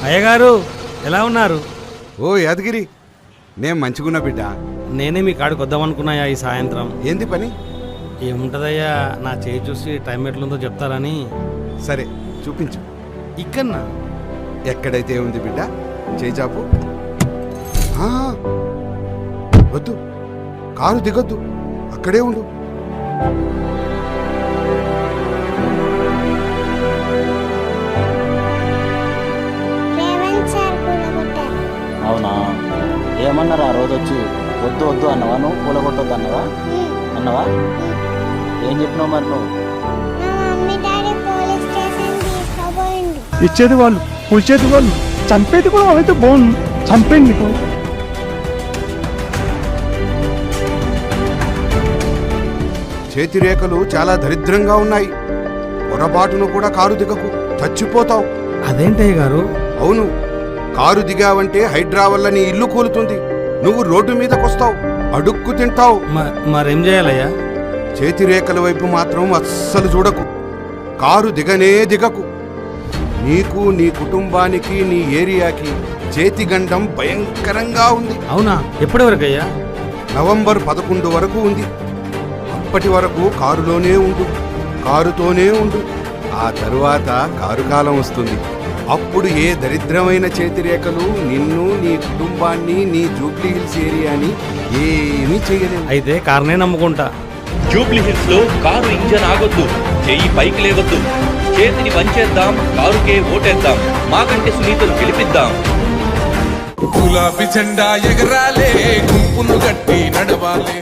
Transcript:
అయ్యగారు ఎలా ఉన్నారు? ఓ యాదగిరి, నేను మంచిగున్నా బిడ్డ. నేనే మీ కాడికి వద్దామనుకున్నాయా ఈ సాయంత్రం. ఏంది పని? ఏముంటదయ్యా, నా చేయి చూసి టైం ఎట్లుందో చెప్తారని. సరే చూపించు. ఇక్కడనా? ఎక్కడైతే ఉంది బిడ్డ, చేజాపు. వద్దు, కారు దిగొద్దు, అక్కడే ఉండు. అవునా? ఏమన్నారా ఆ రోజు వచ్చి? వద్దు వద్దు అన్నవా? నువ్వు కూలగొట్టొద్దు అన్నవా? ఏం చెప్పినావు మరి నువ్వు? ఇచ్చేది వాళ్ళు, కూల్చేది వాళ్ళు, చంపేది కూడా వాళ్ళైతే బాగుంది. చంపేయండి. చేతి రేఖలు చాలా దరిద్రంగా ఉన్నాయి. పొరపాటును కూడా కారు దిగకు, చచ్చిపోతావు. అదేంటయ్య గారు? అవును, కారు దిగావంటే హైడ్రా వల్ల నీ ఇల్లు కూలుతుంది. నువ్వు రోడ్డు మీదకొస్తావు, అడుక్కు తింటావు. మరేం చేయాలయ్యా? చేతి రేఖల వైపు మాత్రం అస్సలు చూడకు. కారు దిగనే దిగకు. నీకు, నీ కుటుంబానికి, నీ ఏరియాకి చేతి గండం భయంకరంగా ఉంది. అవునా? ఎప్పటి వరకయ్యా? నవంబర్ 11 వరకు ఉంది. అప్పటి వరకు కారులోనే ఉండు, కారుతోనే ఉండు. ఆ తరువాత కారు కాలం వస్తుంది. అప్పుడు ఏ దరిద్రమైన చేతిరేఖలు నిన్ను, నీ కుటుంబాన్ని, నీ జూబ్లీ హిల్స్ ఏరియాని ఏమీ చేయలేవు. అయితే కారునే నమ్ముకుంటా. జూబ్లీ హిల్స్ లో కారు ఇంజన్ ఆగొద్దు, చెయ్యి పైకి లేవద్దు, చేతిని వంచేద్దాం, కారుకే ఓటేద్దాం, మాకంటే సునీతను గెలిపిద్దాం. గులాబీ జెండా ఎగరాలే, గుంపును గట్టి నడవాలే.